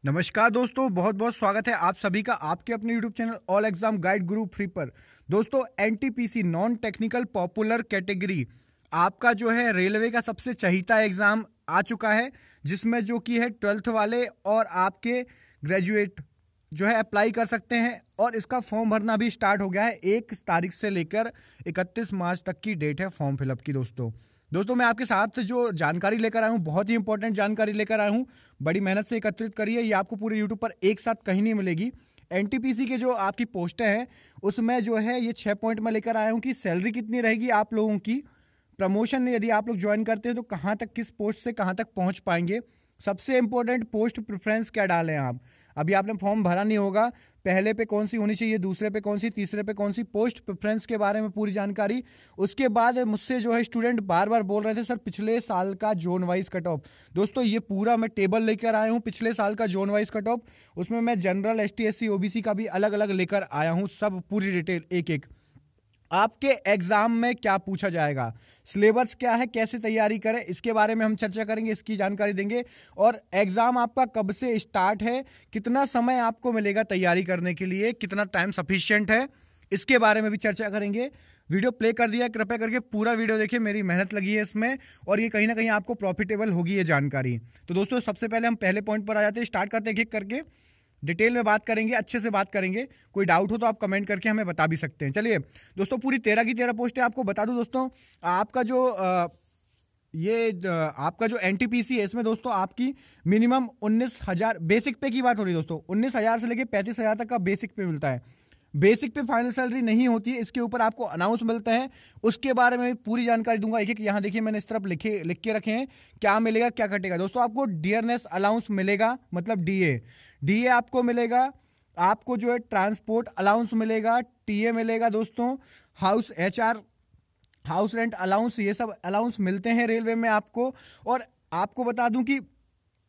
नमस्कार दोस्तों, बहुत बहुत स्वागत है आप सभी का आपके अपने YouTube channel all exam guide गुरु फ्री पर। दोस्तों, NTPC non technical popular category आपका जो है रेलवे का सबसे चहीता एग्जाम आ चुका है, जिसमें जो कि है 12th वाले और आपके ग्रेजुएट जो है अप्लाई कर सकते हैं। और इसका फॉर्म भरना भी स्टार्ट हो गया है। 1 तारीख से लेकर 31 मार्च तक की डेट है फॉर्म फिलअप की। दोस्तों मैं आपके साथ जो जानकारी लेकर आया हूँ, बहुत ही इंपॉर्टेंट जानकारी लेकर आया हूँ। बड़ी मेहनत से एकत्रित करी है, ये आपको पूरे यूट्यूब पर एक साथ कहीं नहीं मिलेगी। एनटीपीसी के जो आपकी पोस्टें हैं उसमें जो है ये 6 पॉइंट में लेकर आया हूँ कि सैलरी कितनी रहेगी आप लोगों की, प्रमोशन यदि आप लोग ज्वाइन करते हैं तो कहाँ तक, किस पोस्ट से कहाँ तक पहुँच पाएंगे, सबसे इंपॉर्टेंट पोस्ट प्रेफरेंस क्या डालें आप। अभी आपने फॉर्म भरा नहीं होगा, पहले पे कौन सी होनी चाहिए, दूसरे पे कौन सी, तीसरे पे कौन सी, पोस्ट प्रेफरेंस के बारे में पूरी जानकारी। उसके बाद मुझसे जो है स्टूडेंट बार बार बोल रहे थे सर पिछले साल का जोन वाइज कट ऑफ। दोस्तों ये पूरा मैं टेबल लेकर आया हूँ पिछले साल का जोन वाइज कट ऑफ। उसमें मैं जनरल, एसटी, एससी, ओबीसी का भी अलग अलग लेकर आया हूँ, सब पूरी डिटेल एक एक। आपके एग्जाम में क्या पूछा जाएगा, सिलेबस क्या है, कैसे तैयारी करें, इसके बारे में हम चर्चा करेंगे, इसकी जानकारी देंगे। और एग्जाम आपका कब से स्टार्ट है, कितना समय आपको मिलेगा तैयारी करने के लिए, कितना टाइम सफिशिएंट है, इसके बारे में भी चर्चा करेंगे। वीडियो प्ले कर दिया, कृपया करके पूरा वीडियो देखिए, मेरी मेहनत लगी है इसमें और ये कहीं ना कहीं आपको प्रॉफिटेबल होगी ये जानकारी। तो दोस्तों सबसे पहले हम पहले पॉइंट पर आ जाते हैं, स्टार्ट करते हैं एक एक करके, डिटेल में बात करेंगे, अच्छे से बात करेंगे। कोई डाउट हो तो आप कमेंट करके हमें बता भी सकते हैं। चलिए दोस्तों, पूरी 13 की 13 पोस्टें आपको बता दूं। दोस्तों आपका जो आपका जो एनटीपीसी है इसमें दोस्तों आपकी मिनिमम 19,000 बेसिक पे की बात हो रही है। दोस्तों 19,000 से लेकर 35,000 तक का बेसिक पे मिलता है। बेसिक पे फाइनल सैलरी नहीं होती है, इसके ऊपर आपको अनाउंस मिलता है, उसके बारे में पूरी जानकारी दूंगा एक एक। यहाँ देखिए मैंने इस तरफ लिख के रखे हैं क्या मिलेगा क्या कटेगा। दोस्तों आपको डियरनेस अलाउंस मिलेगा, मतलब डीए आपको मिलेगा। आपको जो है ट्रांसपोर्ट अलाउंस मिलेगा, टीए मिलेगा। दोस्तों house HR, house rent allowance, ये सब अलाउंस मिलते हैं रेलवे में आपको। और आपको बता दूं कि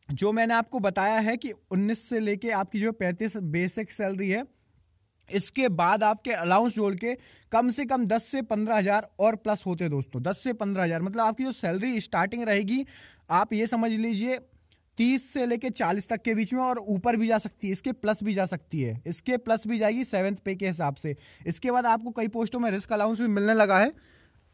जो मैंने आपको बताया है कि 19 से लेके आपकी जो 35 बेसिक सैलरी है, इसके बाद आपके अलाउंस जोड़ के कम से कम 10 से 15,000 और प्लस होते हैं। दोस्तों 10 से 15,000 मतलब आपकी जो सैलरी स्टार्टिंग रहेगी, आप ये समझ लीजिए 30 से लेके 40 तक के बीच में, और ऊपर भी जा सकती है, इसके प्लस भी जा सकती है, इसके प्लस भी जाएगी 7th पे के हिसाब से। इसके बाद आपको कई पोस्टों में रिस्क अलाउंस भी मिलने लगा है।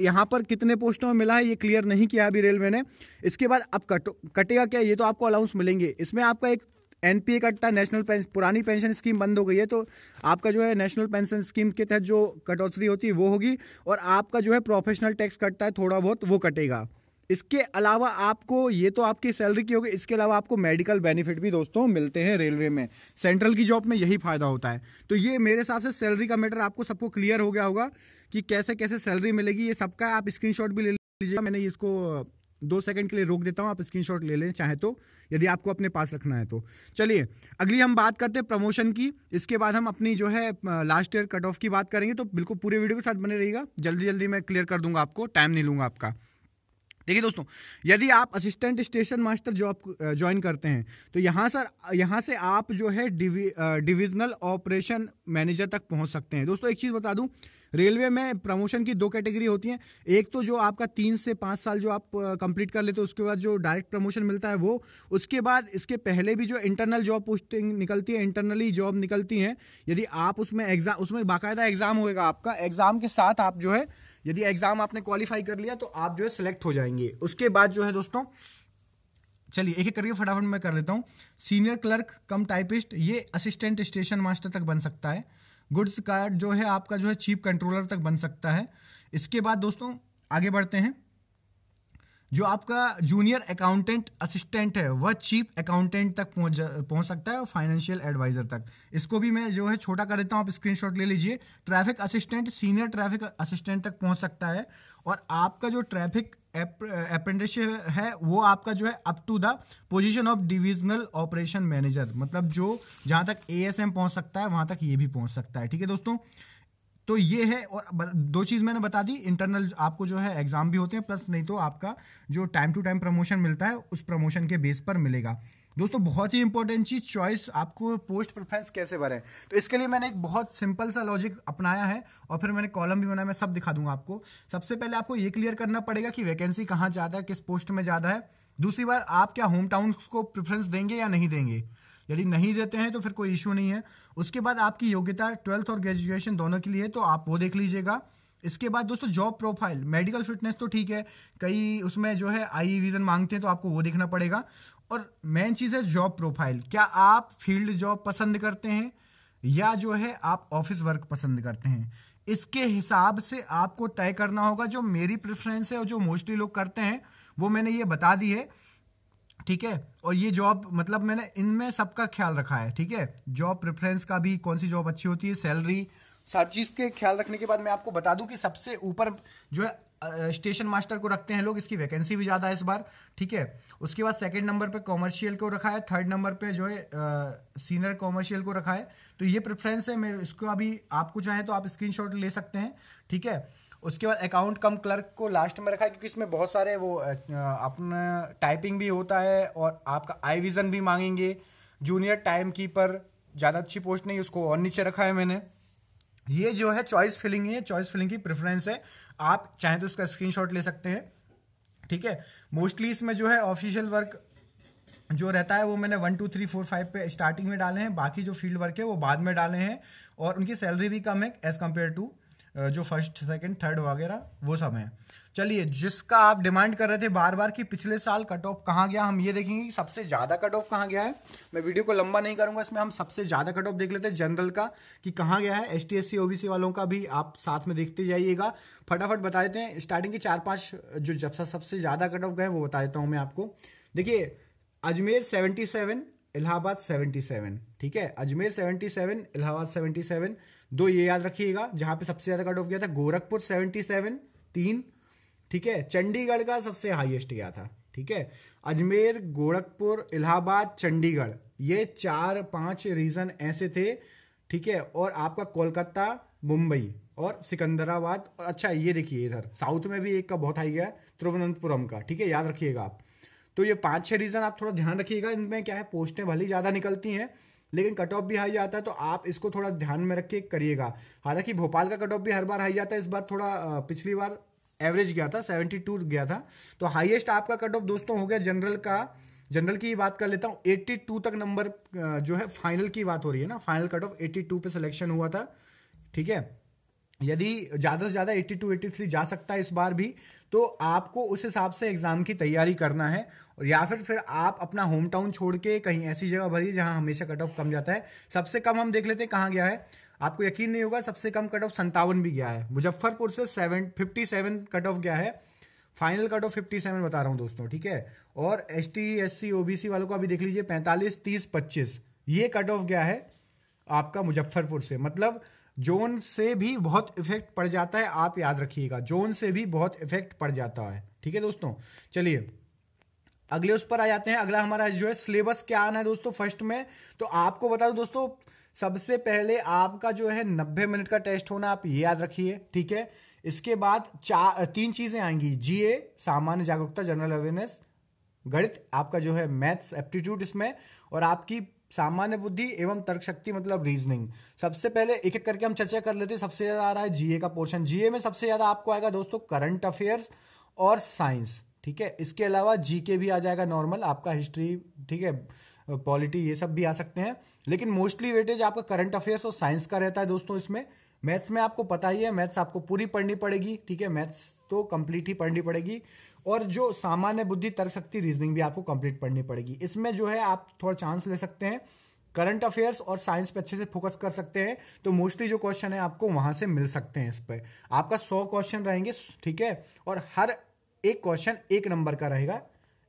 यहाँ पर कितने पोस्टों में मिला है ये क्लियर नहीं किया अभी रेलवे ने। इसके बाद अब कटेगा क्या, ये तो आपको अलाउंस मिलेंगे। इसमें आपका एक एनपीए कटता है, नेशनल पेंशन, पुरानी पेंशन स्कीम बंद हो गई है तो आपका जो है नेशनल पेंशन स्कीम के तहत जो कटौती होती है वो होगी। और आपका जो है प्रोफेशनल टैक्स कटता है थोड़ा बहुत, वो कटेगा। इसके अलावा आपको, ये तो आपकी सैलरी की होगी, इसके अलावा आपको मेडिकल बेनिफिट भी दोस्तों मिलते हैं रेलवे में। सेंट्रल की जॉब में यही फायदा होता है। तो ये मेरे हिसाब से सैलरी का मैटर आपको सबको क्लियर हो गया होगा कि कैसे कैसे सैलरी मिलेगी, ये सबका। आप स्क्रीनशॉट भी ले लीजिएगा, मैंने इसको 2 सेकंड के लिए रोक देता हूं, आप स्क्रीनशॉट ले लें चाहे तो, यदि आपको अपने पास रखना है तो। चलिए अगली हम बात करते हैं प्रमोशन की। इसके बाद हम अपनी जो है लास्ट ईयर कट ऑफ की बात करेंगे। तो बिल्कुल पूरे वीडियो के साथ बने रहिएगा, जल्दी जल्दी मैं क्लियर कर दूंगा आपको, टाइम नहीं लूंगा आपका। देखिए दोस्तों, यदि आप assistant station master job join करते हैं तो यहाँ से आप जो है डिविजनल ऑपरेशन मैनेजर तक पहुंच सकते हैं। दोस्तों एक चीज़ बता दूं, रेलवे में प्रमोशन की 2 कैटेगरी होती हैं। एक तो जो आपका 3 से 5 साल जो आप कंप्लीट कर लेते हो, उसके बाद जो डायरेक्ट प्रमोशन मिलता है वो। उसके बाद इसके पहले भी जो इंटरनल जॉब पोस्टिंग निकलती है, इंटरनली जॉब निकलती हैं, यदि आप उसमें बाकायदा एग्जाम होएगा आपका। एग्जाम के साथ आप जो है, यदि एग्जाम आपने क्वालिफाई कर लिया तो आप जो है सिलेक्ट हो जाएंगे। उसके बाद जो है दोस्तों, चलिए एक एक करके फटाफट मैं कर लेता हूँ। सीनियर क्लर्क कम टाइपिस्ट, ये असिस्टेंट स्टेशन मास्टर तक बन सकता है। गुड्स कार्ड जो है आपका जो है चीफ कंट्रोलर तक बन सकता है। इसके बाद दोस्तों आगे बढ़ते हैं, जो आपका जूनियर अकाउंटेंट असिस्टेंट है वह चीफ अकाउंटेंट तक पहुंच सकता है, और फाइनेंशियल एडवाइजर तक। इसको भी मैं जो है छोटा कर देता हूं, आप स्क्रीनशॉट ले लीजिए। Traffic assistant senior traffic assistant तक पहुंच सकता है। और आपका जो ट्रैफिक अप्रेंटिसशिप है वो आपका जो है up to the position of divisional operation manager, मतलब जो जहां तक एएसएम पहुंच सकता है वहां तक ये भी पहुंच सकता है। ठीक है दोस्तों, तो ये है। और 2 चीज़ मैंने बता दी, इंटरनल आपको जो है एग्जाम भी होते हैं, प्लस नहीं तो आपका जो टाइम टू टाइम प्रमोशन मिलता है उस प्रमोशन के बेस पर मिलेगा। दोस्तों बहुत ही इंपॉर्टेंट चीज़, चॉइस, आपको पोस्ट प्रेफरेंस कैसे भरें। तो इसके लिए मैंने एक बहुत सिंपल सा लॉजिक अपनाया है, और फिर मैंने कॉलम भी बनाया, मैं सब दिखा दूंगा आपको। सबसे पहले आपको ये क्लियर करना पड़ेगा कि वैकेंसी कहाँ ज़्यादा है, किस पोस्ट में ज़्यादा है। दूसरी बात, आप क्या होम टाउन को प्रेफरेंस देंगे या नहीं देंगे। यदि नहीं देते हैं तो फिर कोई इशू नहीं है। उसके बाद आपकी योग्यता 12th और ग्रेजुएशन दोनों के लिए, तो आप वो देख लीजिएगा। इसके बाद दोस्तों जॉब प्रोफाइल, मेडिकल फिटनेस तो ठीक है, कई उसमें जो है आई विजन मांगते हैं तो आपको वो देखना पड़ेगा। और मेन चीज़ है जॉब प्रोफाइल, क्या आप फील्ड जॉब पसंद करते हैं या जो है आप ऑफिस वर्क पसंद करते हैं, इसके हिसाब से आपको तय करना होगा। जो मेरी प्रेफरेंस है और जो मोस्टली लोग करते हैं वो मैंने ये बता दी है, ठीक है। और ये जॉब मतलब मैंने इनमें सबका ख्याल रखा है, ठीक है। जॉब प्रेफरेंस का भी, कौन सी जॉब अच्छी होती है, सैलरी, सारी चीज़ के ख्याल रखने के बाद मैं आपको बता दूं कि सबसे ऊपर जो है स्टेशन मास्टर को रखते हैं लोग, इसकी वैकेंसी भी ज़्यादा है इस बार, ठीक है। उसके बाद सेकंड नंबर पे कॉमर्शियल को रखा है, थर्ड नंबर पे जो है सीनियर कॉमर्शियल को रखा है। तो ये प्रेफरेंस है, मैं इसको अभी आपको चाहे तो आप स्क्रीनशॉट ले सकते हैं, ठीक है। उसके बाद अकाउंट कम क्लर्क को लास्ट में रखा है, क्योंकि इसमें बहुत सारे वो अपना टाइपिंग भी होता है और आपका आई विज़न भी मांगेंगे। जूनियर टाइम कीपर ज़्यादा अच्छी पोस्ट नहीं, उसको और नीचे रखा है मैंने। ये जो है चॉइस फिलिंग है, चॉइस फिलिंग की प्रेफरेंस है, आप चाहें तो इसका स्क्रीनशॉट ले सकते हैं, ठीक है। मोस्टली इसमें जो है ऑफिशियल वर्क जो रहता है वो मैंने 1 2 3 4 5 पे स्टार्टिंग में डाले हैं, बाकी जो फील्ड वर्क है वो बाद में डाले हैं। और उनकी सैलरी भी कम है एज कम्पेयर टू जो फर्स्ट सेकंड थर्ड वगैरह वो सब हैं। चलिए, जिसका आप डिमांड कर रहे थे बार बार कि पिछले साल कट ऑफ कहाँ गया, हम ये देखेंगे कि सबसे ज़्यादा कट ऑफ कहाँ गया है। मैं वीडियो को लंबा नहीं करूँगा, इसमें हम सबसे ज़्यादा कट ऑफ देख लेते हैं जनरल का कि कहाँ गया है। ST SC OBC वालों का भी आप साथ में देखते जाइएगा। फटाफट बता देते हैं, स्टार्टिंग के 4-5 जो जब सबसे ज़्यादा कट ऑफ गए वो बता देता हूँ मैं आपको। देखिए, अजमेर 77, इलाहाबाद 77, ठीक है। अजमेर 77, इलाहाबाद 77, दो ये याद रखिएगा। जहाँ पे सबसे ज़्यादा कट ऑफ गया था गोरखपुर 77, 3, ठीक है। चंडीगढ़ का सबसे हाईएस्ट गया था, ठीक है। अजमेर, गोरखपुर, इलाहाबाद, चंडीगढ़, ये 4-5 रीजन ऐसे थे, ठीक है। और आपका कोलकाता, मुंबई और सिकंदराबाद। अच्छा, ये देखिए इधर साउथ में भी एक का बहुत हाई गया है, तिरुवनंतपुरम का, ठीक है, याद रखिएगा आप। तो ये 5-6 रीजन आप थोड़ा ध्यान रखिएगा। इनमें क्या है, पोस्टें भले ज़्यादा निकलती हैं लेकिन कट ऑफ भी हाई आता है, तो आप इसको थोड़ा ध्यान में रख के करिएगा। हालांकि भोपाल का कट ऑफ भी हर बार हाई जाता है, इस बार थोड़ा पिछली बार एवरेज गया था, 72 गया था। तो हाईएस्ट आपका कट ऑफ दोस्तों हो गया जनरल का। जनरल की बात कर लेता हूँ, 82 तक नंबर जो है फाइनल की बात हो रही है ना, फाइनल कट ऑफ 82 पे सिलेक्शन हुआ था, ठीक है। यदि ज़्यादा से ज़्यादा 82 83 जा सकता है इस बार भी, तो आपको उस हिसाब से एग्ज़ाम की तैयारी करना है। और या फिर आप अपना होम टाउन छोड़ के कहीं ऐसी जगह भरिए जहां हमेशा कट ऑफ कम जाता है। सबसे कम हम देख लेते हैं कहाँ गया है, आपको यकीन नहीं होगा, सबसे कम कट ऑफ 57 भी गया है। मुजफ्फरपुर से 57 कट ऑफ गया है, फाइनल कट ऑफ 57 बता रहा हूँ दोस्तों, ठीक है। और ST SC OBC वालों को अभी देख लीजिए 45 30 25 ये कट ऑफ गया है आपका मुजफ्फरपुर से। मतलब जोन से भी बहुत इफेक्ट पड़ जाता है, आप याद रखिएगा, जोन से भी बहुत इफेक्ट पड़ जाता है, ठीक है दोस्तों। चलिए अगले उस पर आ जाते हैं। अगला हमारा जो है सिलेबस क्या आना है दोस्तों फर्स्ट में। तो आपको बता दूं दोस्तों, सबसे पहले आपका जो है 90 मिनट का टेस्ट होना, आप ये याद रखिए, ठीक है। इसके बाद 3 चीजें आएंगी, GA सामान्य जागरूकता जनरल अवेयरनेस, गणित आपका जो है मैथ्स एप्टीट्यूड इसमें, और आपकी सामान्य बुद्धि एवं तर्क शक्ति मतलब रीजनिंग। सबसे पहले एक एक करके हम चर्चा कर लेते हैं। सबसे ज्यादा आ रहा है GA का पोर्शन। GA में सबसे ज्यादा आपको आएगा दोस्तों करंट अफेयर्स और साइंस, ठीक है। इसके अलावा GK भी आ जाएगा नॉर्मल, आपका हिस्ट्री, ठीक है, पॉलिटी, ये सब भी आ सकते हैं। लेकिन मोस्टली वेटेज आपका करंट अफेयर्स और साइंस का रहता है दोस्तों इसमें। मैथ्स में आपको पता ही है, मैथ्स आपको पूरी पढ़नी पड़ेगी, ठीक है, मैथ्स तो कंप्लीट ही पढ़नी पड़ेगी। और जो सामान्य बुद्धि तर्क शक्ति रीजनिंग भी आपको कंप्लीट पढ़नी पड़ेगी। इसमें जो है आप थोड़ा चांस ले सकते हैं, करंट अफेयर्स और साइंस पे अच्छे से फोकस कर सकते हैं, तो मोस्टली जो क्वेश्चन है आपको वहां से मिल सकते हैं। इस पर आपका 100 क्वेश्चन रहेंगे, ठीक है, और हर एक क्वेश्चन 1 नंबर का रहेगा,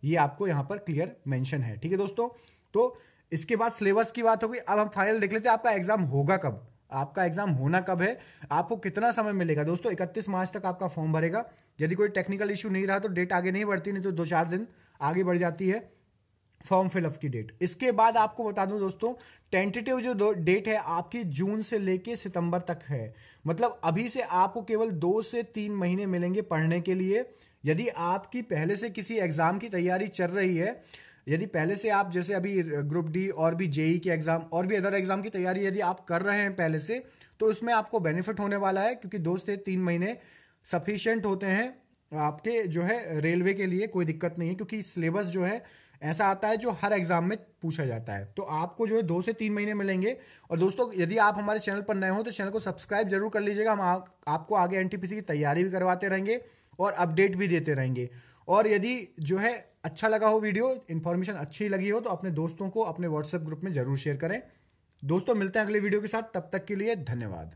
ये आपको यहाँ पर क्लियर मेंशन है, ठीक है दोस्तों। तो इसके बाद सिलेबस की बात होगी। अब हम फाइनल देख लेते हैं, आपका एग्जाम होगा कब, आपका एग्जाम होना कब है, आपको कितना समय मिलेगा दोस्तों। 31 मार्च तक आपका फॉर्म भरेगा। यदि कोई टेक्निकल इशू नहीं रहा तो डेट आगे नहीं बढ़ती, नहीं तो 2-4 दिन आगे बढ़ जाती है फॉर्म फिलअप की डेट। इसके बाद आपको बता दूं दोस्तों, टेंटेटिव जो डेट है आपकी जून से लेके सितंबर तक है। मतलब अभी से आपको केवल 2 से 3 महीने मिलेंगे पढ़ने के लिए। यदि आपकी पहले से किसी एग्जाम की तैयारी चल रही है, यदि पहले से आप जैसे अभी ग्रुप डी और भी JEE के एग्जाम और भी अदर एग्जाम की तैयारी यदि आप कर रहे हैं पहले से, तो उसमें आपको बेनिफिट होने वाला है, क्योंकि 2 से 3 महीने सफिशिएंट होते हैं आपके जो है रेलवे के लिए। कोई दिक्कत नहीं है, क्योंकि सिलेबस जो है ऐसा आता है जो हर एग्जाम में पूछा जाता है। तो आपको जो है 2 से 3 महीने मिलेंगे। और दोस्तों यदि आप हमारे चैनल पर नए हो तो चैनल को सब्सक्राइब जरूर कर लीजिएगा। हम आपको आगे एनटीपीसी की तैयारी भी करवाते रहेंगे और अपडेट भी देते रहेंगे। और यदि जो है अच्छा लगा हो वीडियो, इन्फॉर्मेशन अच्छी लगी हो, तो अपने दोस्तों को अपने व्हाट्सएप ग्रुप में जरूर शेयर करें। दोस्तों मिलते हैं अगले वीडियो के साथ, तब तक के लिए धन्यवाद।